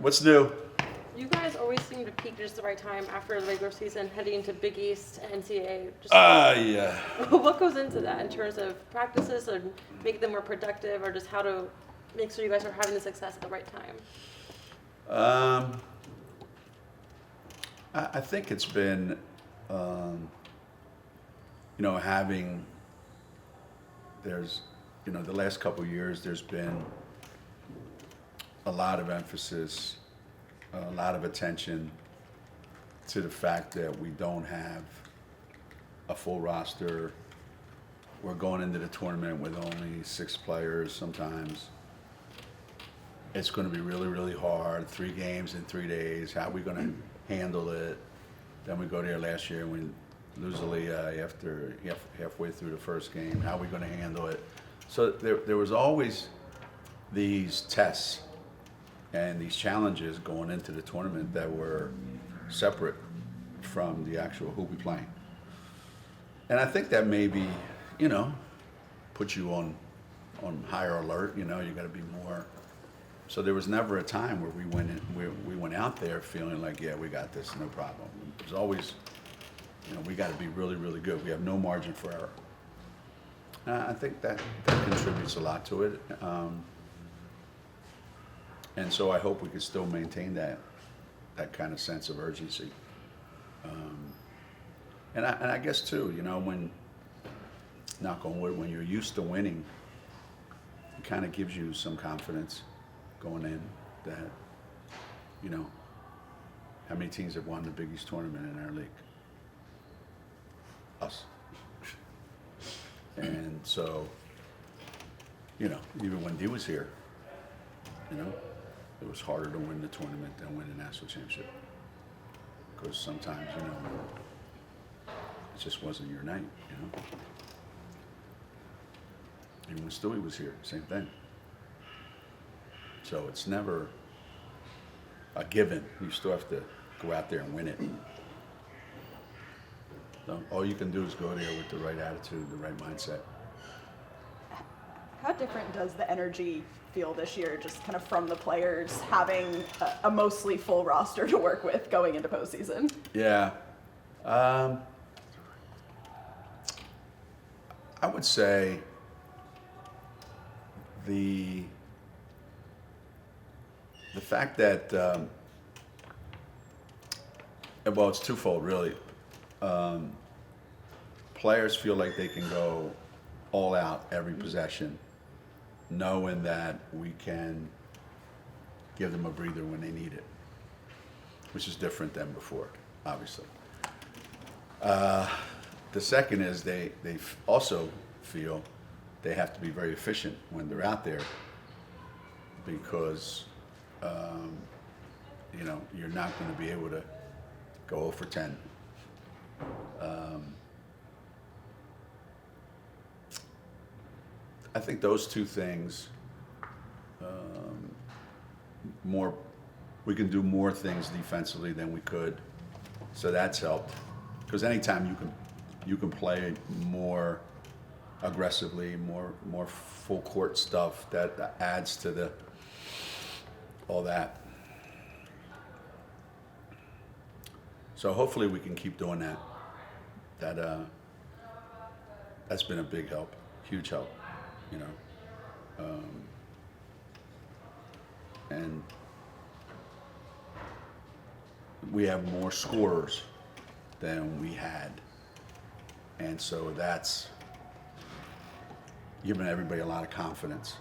What's new? You guys always seem to peak just the right time after the regular season, heading into Big East and NCAA. Yeah. What goes into that in terms of practices or making them more productive, or just how to make sure you guys are having the success at the right time? I think it's been, having, the last couple of years, there's been a lot of emphasis, a lot of attention to the fact that we don't have a full roster. We're going into the tournament with only 6 players sometimes. It's going to be really, really hard. 3 games in 3 days. How are we going to handle it? Then we go there last year and we lose the lead after halfway through the first game. How are we going to handle it? So there was always these tests and these challenges going into the tournament that were separate from the actual who we playing. And I think that maybe, put you on higher alert. You got to be more. So there was never a time where we went out there feeling like, yeah, we got this, no problem. It was always, we got to be really, really good. We have no margin for error. I think that contributes a lot to it. And so I hope we can still maintain that kind of sense of urgency. And I guess too, when, knock on wood, when you're used to winning, it kind of gives you some confidence going in that, how many teams have won the Big East tournament in our league? Us. And so, even when D was here, it was harder to win the tournament than win the national championship. Because sometimes, it just wasn't your night, Even when Stewie was here, same thing. So it's never a given. You still have to go out there and win it. So all you can do is go there with the right attitude, the right mindset. How different does the energy feel this year, just kind of from the players having a mostly full roster to work with going into postseason? Yeah. I would say the fact that, well, it's twofold, really. Players feel like they can go all out every possession, knowing that we can give them a breather when they need it, which is different than before, obviously. The second is they also feel they have to be very efficient when they're out there because, you're not going to be able to go 0 for 10. I think those two things, we can do more things defensively than we could, so that's helped. Because anytime you can play more aggressively, more full court stuff, that adds to all that. So hopefully we can keep doing that. That's been a big help, huge help, and we have more scorers than we had, and so that's given everybody a lot of confidence,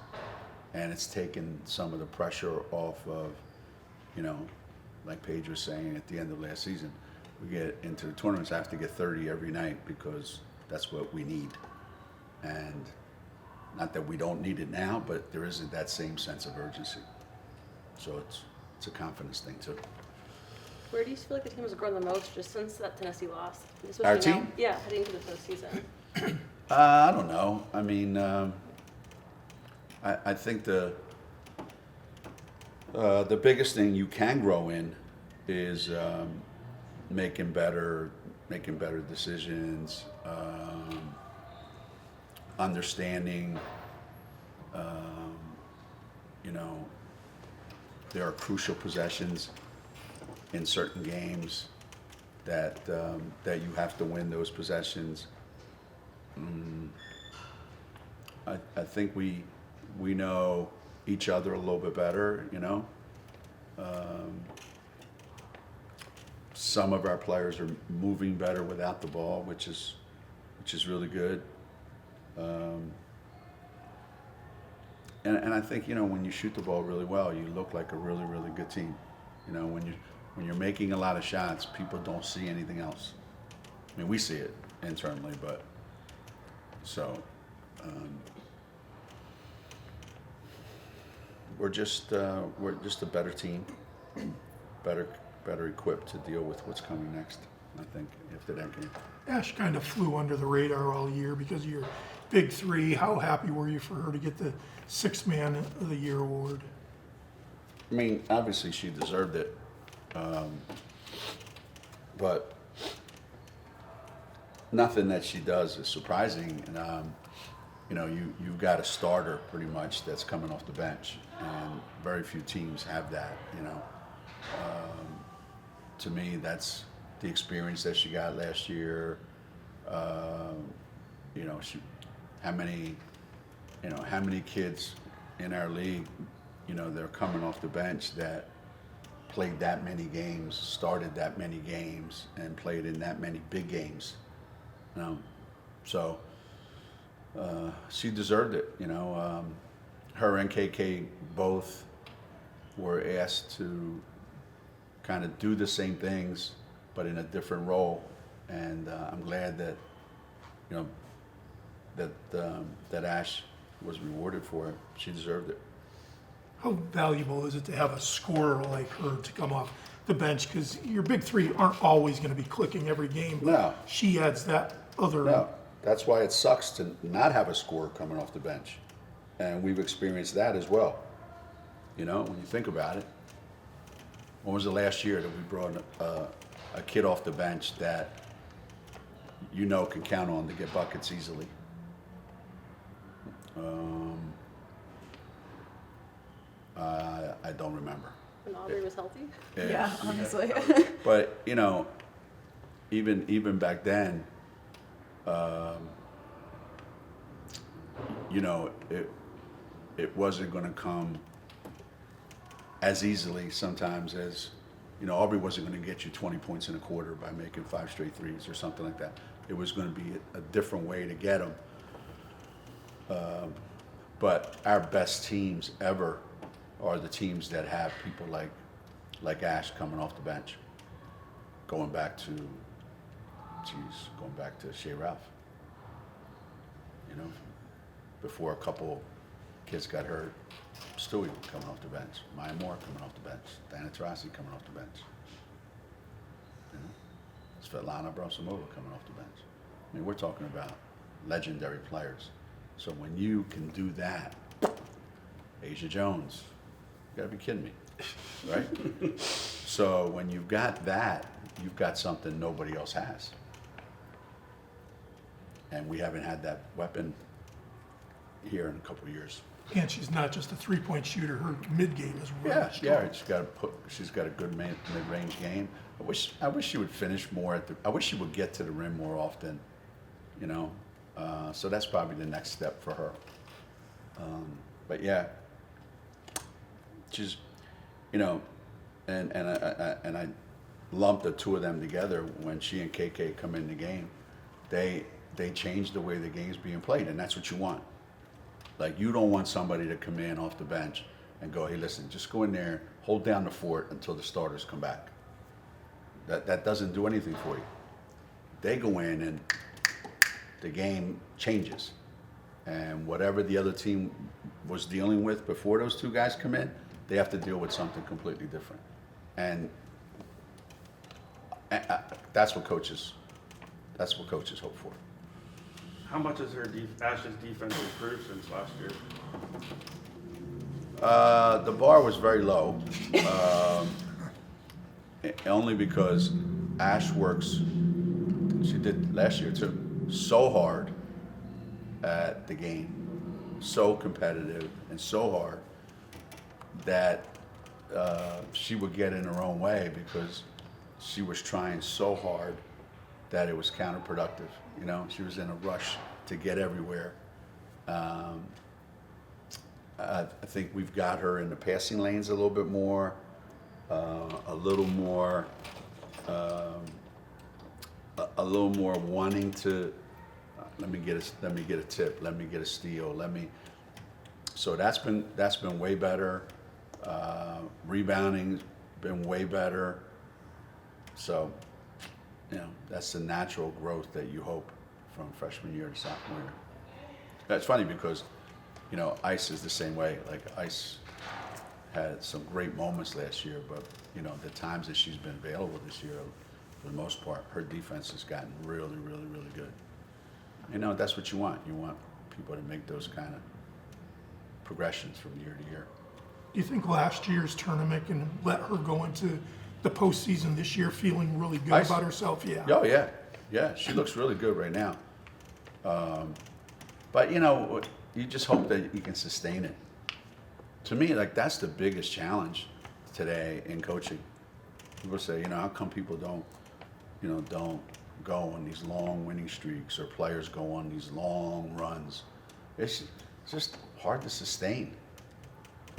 and it's taken some of the pressure off of, like Paige was saying at the end of last season, we get into the tournaments, I have to get 30 every night because that's what we need. And not that we don't need it now, but there isn't that same sense of urgency. So it's a confidence thing too. Where do you feel like the team has grown the most just since that Tennessee loss? Our Especially team? now, yeah, heading into the postseason. I don't know. I mean, I think the biggest thing you can grow in is making better decisions, understanding, there are crucial possessions in certain games that that you have to win those possessions. I think we know each other a little bit better, you know. Some of our players are moving better without the ball, which is really good. And I think, you know, when you shoot the ball really well, you look like a really, really good team. You know, when you're making a lot of shots, people don't see anything else. I mean, we see it internally, but so we're just a better team, better equipped to deal with what's coming next. I think after that game. Ash kind of flew under the radar all year because of your big three. How happy were you for her to get the Sixth Man of the Year award? I mean, obviously she deserved it, but nothing that she does is surprising. And you know, you've got a starter pretty much that's coming off the bench, and very few teams have that. You know, to me, that's the experience that she got last year. You know, how many kids in our league, you know, they're coming off the bench that played that many games, started that many games, and played in that many big games. You know, so she deserved it. You know, her and KK both were asked to kind of do the same things, but in a different role. And I'm glad that, you know, that Ash was rewarded for it. She deserved it. How valuable is it to have a scorer like her to come off the bench? Because your big three aren't always going to be clicking every game. No. She adds that other. No, that's why it sucks to not have a scorer coming off the bench. And we've experienced that as well. You know, when you think about it. When was the last year that we brought a kid off the bench that you know can count on to get buckets easily? I don't remember. When Aubrey was healthy. Yeah, honestly. But you know, even back then, you know, it wasn't going to come as easily sometimes as, you know, Aubrey wasn't going to get you 20 points in a quarter by making 5 straight threes or something like that. It was going to be a different way to get them. But our best teams ever are the teams that have people like Ash coming off the bench. Going back to Shea Ralph. You know, before a couple kids got hurt, Stewie coming off the bench, Maya Moore coming off the bench, Diana Taurasi coming off the bench. You know, Svetlana Abramovich coming off the bench. I mean, we're talking about legendary players. So when you can do that, Asia Jones, you gotta be kidding me, right? So when you've got that, you've got something nobody else has. And we haven't had that weapon here in a couple of years. And she's not just a three-point shooter. Her mid-game is really Yeah, strong. yeah, she's got a good mid-range game. I wish she would finish more I wish she would get to the rim more often, you know. So that's probably the next step for her. But yeah, she's, you know, and I lumped the two of them together when she and KK come in the game. They change the way the game's being played, and that's what you want. Like, you don't want somebody to come in off the bench and go, hey, listen, just go in there, hold down the fort until the starters come back. That doesn't do anything for you. They go in and the game changes. And whatever the other team was dealing with before those two guys come in, they have to deal with something completely different. And that's what coaches hope for. How much has Ash's defense improved since last year? The bar was very low, only because Ash works, she did last year too, so hard at the game, so competitive and so hard that she would get in her own way because she was trying so hard that it was counterproductive. You know, she was in a rush to get everywhere. I think we've got her in the passing lanes a little bit more, a little more wanting to. Let me get a tip. Let me get a steal. So that's been way better. Rebounding's been way better. So, you know, that's the natural growth that you hope from freshman year to sophomore year. That's funny because, you know, Ice is the same way. Like Ice had some great moments last year, but you know, the times that she's been available this year, for the most part, her defense has gotten really, really, really good. You know, that's what you want. You want people to make those kind of progressions from year to year. Do you think last year's tournament can let her go into the postseason this year feeling really good Ice? about herself? Yeah. Oh yeah, yeah. She looks really good right now. But you know, you just hope that you can sustain it. To me, like that's the biggest challenge today in coaching. People say, you know, how come people don't go on these long winning streaks or players go on these long runs? It's just hard to sustain.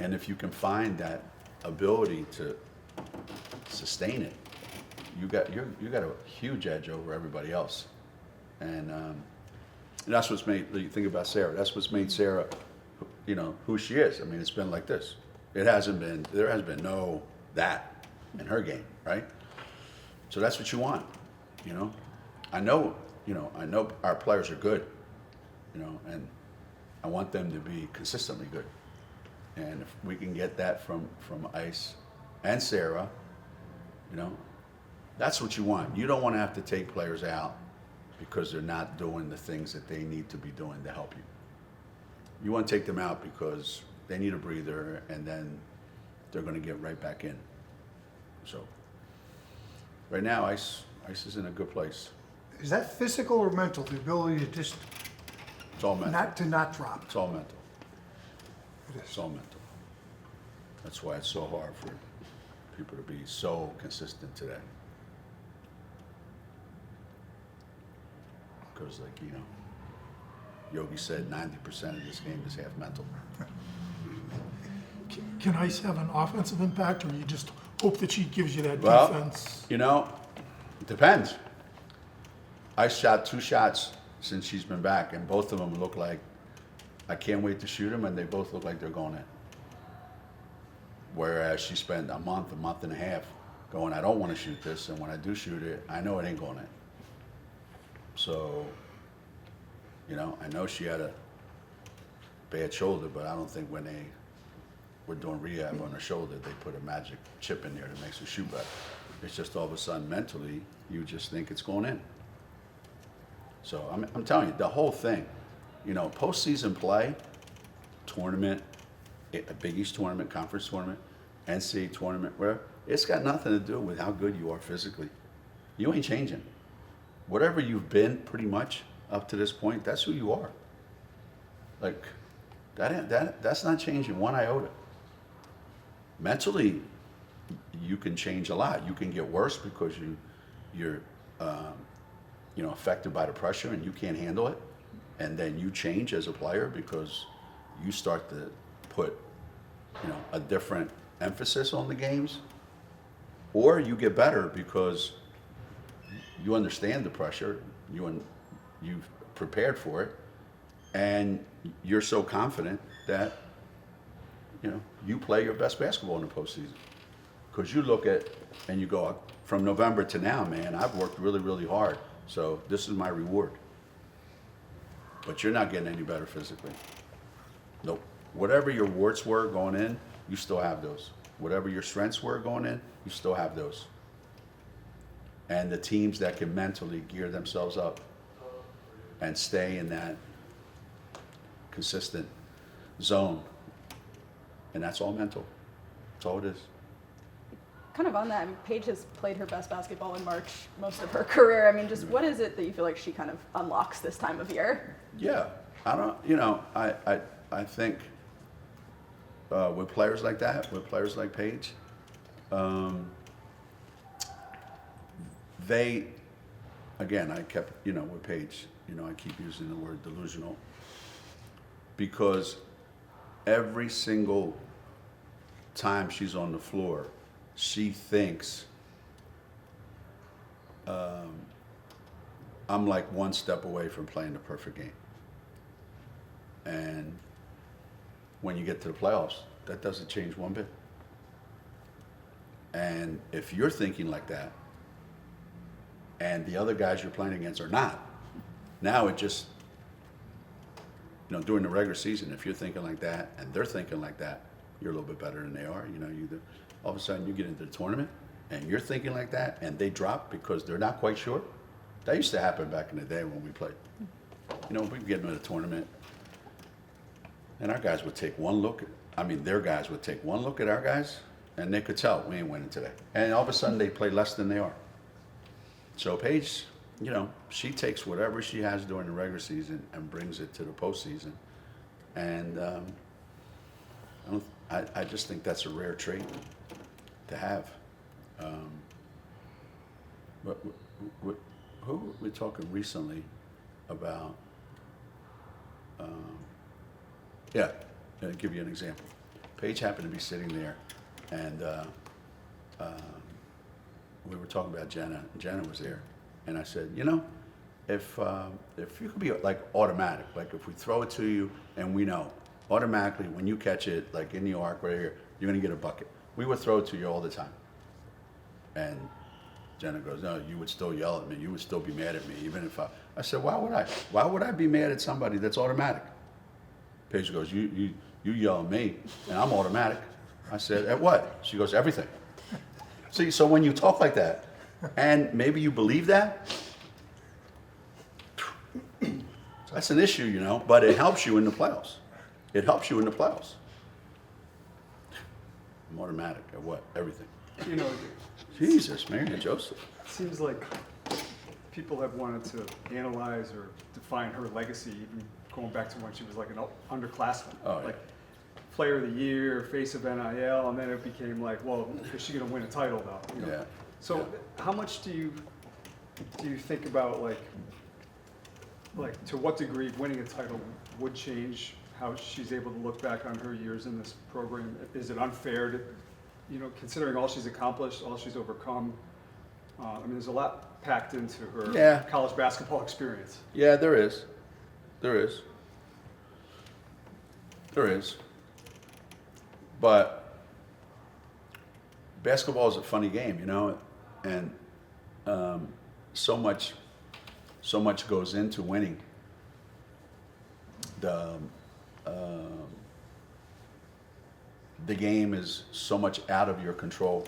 And if you can find that ability to sustain it, you got a huge edge over everybody else. And that's what's made. You think about Sarah. That's what's made Sarah, you know, who she is. I mean, it's been like this. There has been no that in her game, right? So that's what you want, you know. I know our players are good, you know, and I want them to be consistently good. And if we can get that from Ice and Sarah, you know, that's what you want. You don't want to have to take players out because they're not doing the things that they need to be doing to help you. You want to take them out because they need a breather and then they're going to get right back in. So right now, Ice is in a good place. Is that physical or mental, the ability to just It's all mental. not drop? It's all mental. It is. It's all mental. That's why it's so hard for people to be so consistent today. Because, like, you know, Yogi said 90% of this game is half mental. Can Ice have an offensive impact, or you just hope that she gives you that Well, defense? you know, it depends. I shot 2 shots since she's been back, and both of them look like I can't wait to shoot them, and they both look like they're going in. Whereas she spent a month and a half going, I don't want to shoot this, and when I do shoot it, I know it ain't going in. So, you know, I know she had a bad shoulder, but I don't think when they were doing rehab on her shoulder, they put a magic chip in there that makes her shoot better. It's just all of a sudden mentally, you just think it's going in. So I'm telling you, the whole thing, you know, postseason play, tournament, a Big East tournament, conference tournament, NCAA tournament, where it's got nothing to do with how good you are physically. You ain't changing. Whatever you've been pretty much up to this point, that's who you are. Like, that's not changing one iota. Mentally, you can change a lot. You can get worse because you're affected by the pressure and you can't handle it. And then you change as a player because you start to put, you know, a different emphasis on the games. Or you get better because you understand the pressure, you've prepared for it, and you're so confident that, you know, you play your best basketball in the postseason. Because you look at, and you go, from November to now, man, I've worked really, really hard, so this is my reward. But you're not getting any better physically. Nope. Whatever your warts were going in, you still have those. Whatever your strengths were going in, you still have those. And the teams that can mentally gear themselves up and stay in that consistent zone, and that's all mental. That's all it is. Kind of on that, I mean, Paige has played her best basketball in March most of her career. I mean, just what is it that you feel like she kind of unlocks this time of year? Yeah, I think with players like that, with players like Paige, They, again, I kept, with Paige, I keep using the word delusional because every single time she's on the floor, she thinks I'm like one step away from playing the perfect game. And when you get to the playoffs, that doesn't change one bit. And if you're thinking like that, and the other guys you're playing against are not, now it just, during the regular season, if you're thinking like that and they're thinking like that, you're a little bit better than they are. All of a sudden you get into the tournament and you're thinking like that and they drop because they're not quite sure. That used to happen back in the day when we played. We'd get into the tournament and our guys would take one look, their guys would take one look at our guys and they could tell we ain't winning today. And all of a sudden they play less than they are. So Paige, she takes whatever she has during the regular season and brings it to the postseason. And I just think that's a rare trait to have. But who were we talking recently about? I'll give you an example. Paige happened to be sitting there, and we were talking about Jenna. Jenna was there, and I said, if you could be like automatic, like if we throw it to you and we know automatically when you catch it, like in the arc right here, you're gonna get a bucket. We would throw it to you all the time. And Jenna goes, no, you would still yell at me. You would still be mad at me, even if I said, why would I? Why would I be mad at somebody that's automatic? Paige goes, you yell at me, and I'm automatic. I said, at what? She goes, everything. See, so when you talk like that, and maybe you believe that, that's an issue, but it helps you in the playoffs. It helps you in the playoffs. I'm automatic at what? Everything. Jesus, Mary and Joseph. It seems like people have wanted to analyze or define her legacy, even going back to when she was like an underclassman. Oh, yeah. Like player of the year, face of NIL, and then it became like, well, is she going to win a title though? Yeah. So how much do you think about like to what degree winning a title would change how she's able to look back on her years in this program? Is it unfair to, considering all she's accomplished, all she's overcome? There's a lot packed into her college basketball experience. Yeah, there is. But basketball is a funny game, and so much goes into winning. The game is so much out of your control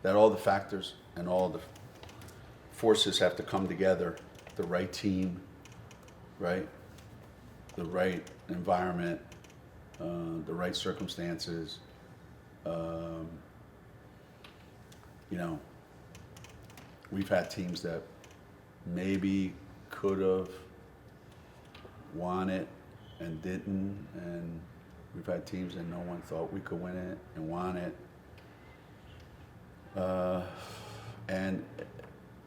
that all the factors and all the forces have to come together. The right team, right? The right environment, the right circumstances. We've had teams that maybe could have won it and didn't, and we've had teams that no one thought we could win it and won it. And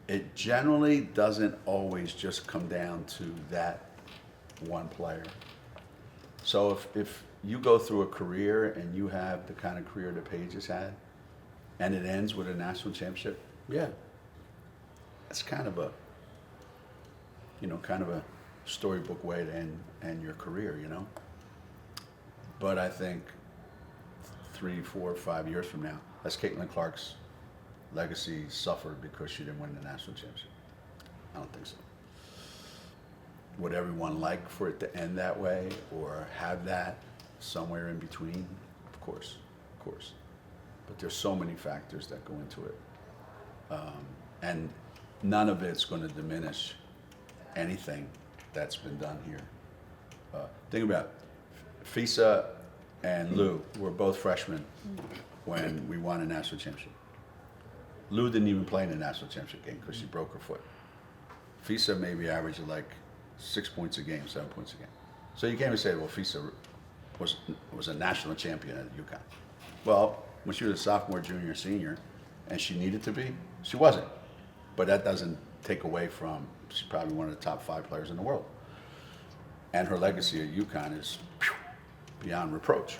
it generally doesn't always just come down to that one player. So if you go through a career and you have the kind of career that Paige has had, and it ends with a national championship, that's kind of a storybook way to end your career, But I think 3, 4, 5 years from now, that's Caitlin Clark's legacy suffered because she didn't win the national championship. I don't think so. Would everyone like for it to end that way or have that somewhere in between? Of course. But there's so many factors that go into it. And none of it's going to diminish anything that's been done here. Think about it. Fisa and Lou were both freshmen when we won a national championship. Lou didn't even play in the national championship game because she broke her foot. Fisa maybe averaged like 6 points a game, 7 points a game. So you can't even say, well, Fisa was a national champion at UConn. Well, when she was a sophomore, junior, senior, and she needed to be, she wasn't. But that doesn't take away from, she's probably one of the top 5 players in the world. And her legacy at UConn is beyond reproach.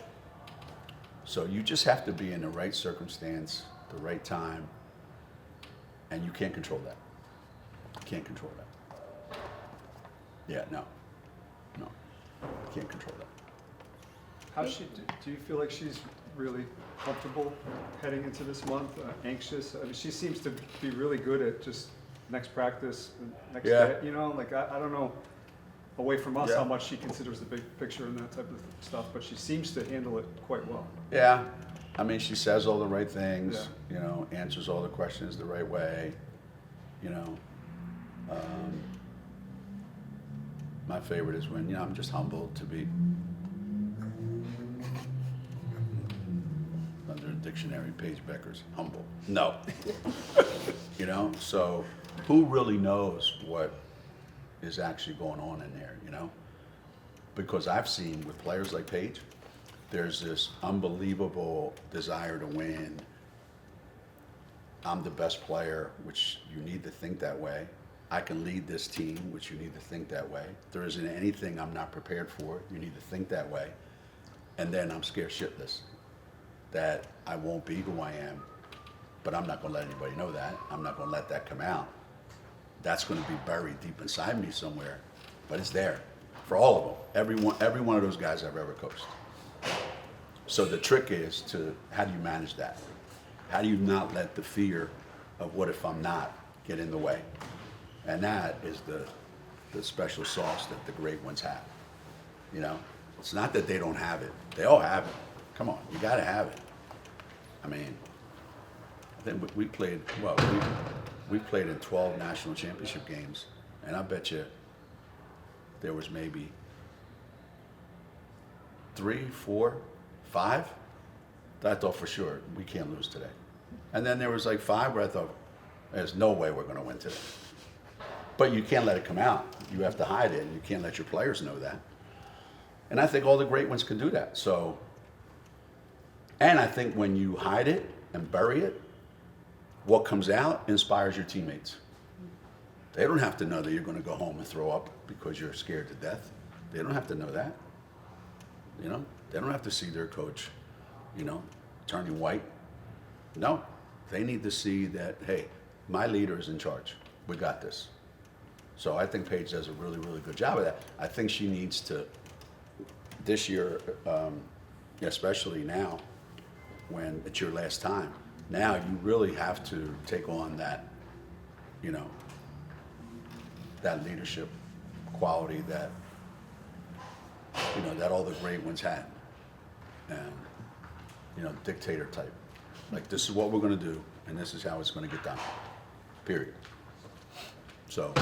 So you just have to be in the right circumstance, the right time, and you can't control that. You can't control that. Yeah, no, you can't control that. How's she, do you feel like she's really comfortable heading into this month, anxious? I mean, she seems to be really good at just next practice, next Yeah. day, you know, like, I don't know, away from us, Yeah. how much she considers the big picture and that type of stuff, but she seems to handle it quite well. Yeah, I mean, she says all the right things, Yeah. you know, answers all the questions the right way, you know. My favorite is when, you know, I'm just humbled to be under a dictionary, Paige Becker's humble. No. You know, so who really knows what is actually going on in there, you know? Because I've seen with players like Paige, there's this unbelievable desire to win. I'm the best player, which you need to think that way. I can lead this team, which you need to think that way. There isn't anything I'm not prepared for, you need to think that way. And then I'm scared shitless that I won't be who I am, but I'm not gonna let anybody know that. I'm not gonna let that come out. That's gonna be buried deep inside me somewhere, but it's there for all of them. Every one of those guys I've ever coached. So the trick is to, how do you manage that? How do you not let the fear of what if I'm not get in the way? And that is the special sauce that the great ones have. You know, it's not that they don't have it. They all have it. Come on, you gotta have it. I mean, I think we played, well, we played in 12 national championship games, and I bet you there was maybe 3, 4, 5 that I thought for sure we can't lose today. And then there was like 5 where I thought, there's no way we're gonna win today. But you can't let it come out. You have to hide it, and you can't let your players know that. And I think all the great ones can do that. So, and I think when you hide it and bury it, what comes out inspires your teammates. They don't have to know that you're gonna go home and throw up because you're scared to death. They don't have to know that. You know, they don't have to see their coach, you know, turning white. No, they need to see that, hey, my leader is in charge. We got this. So I think Paige does a really, really good job of that. I think she needs to, this year, especially now, when it's your last time, now you really have to take on that, you know, that leadership quality that, you know, that all the great ones had. And, you know, dictator type. Like, this is what we're gonna do, and this is how it's gonna get done, period. So,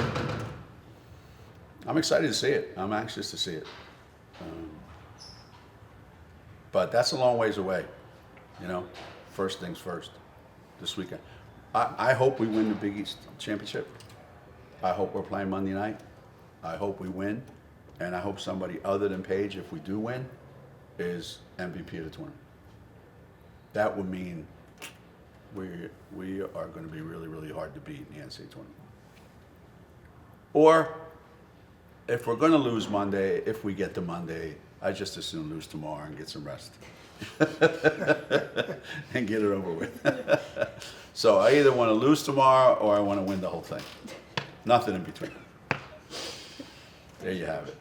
I'm excited to see it. I'm anxious to see it. But that's a long ways away, you know? First things first, this weekend. I hope we win the Big East Championship. I hope we're playing Monday night. I hope we win. And I hope somebody other than Paige, if we do win, is MVP of the tournament. That would mean we are going to be really, really hard to beat in the NCAA tournament. Or if we're going to lose Monday, if we get to Monday, I just as soon lose tomorrow and get some rest and get it over with. So I either want to lose tomorrow or I want to win the whole thing. Nothing in between. There you have it.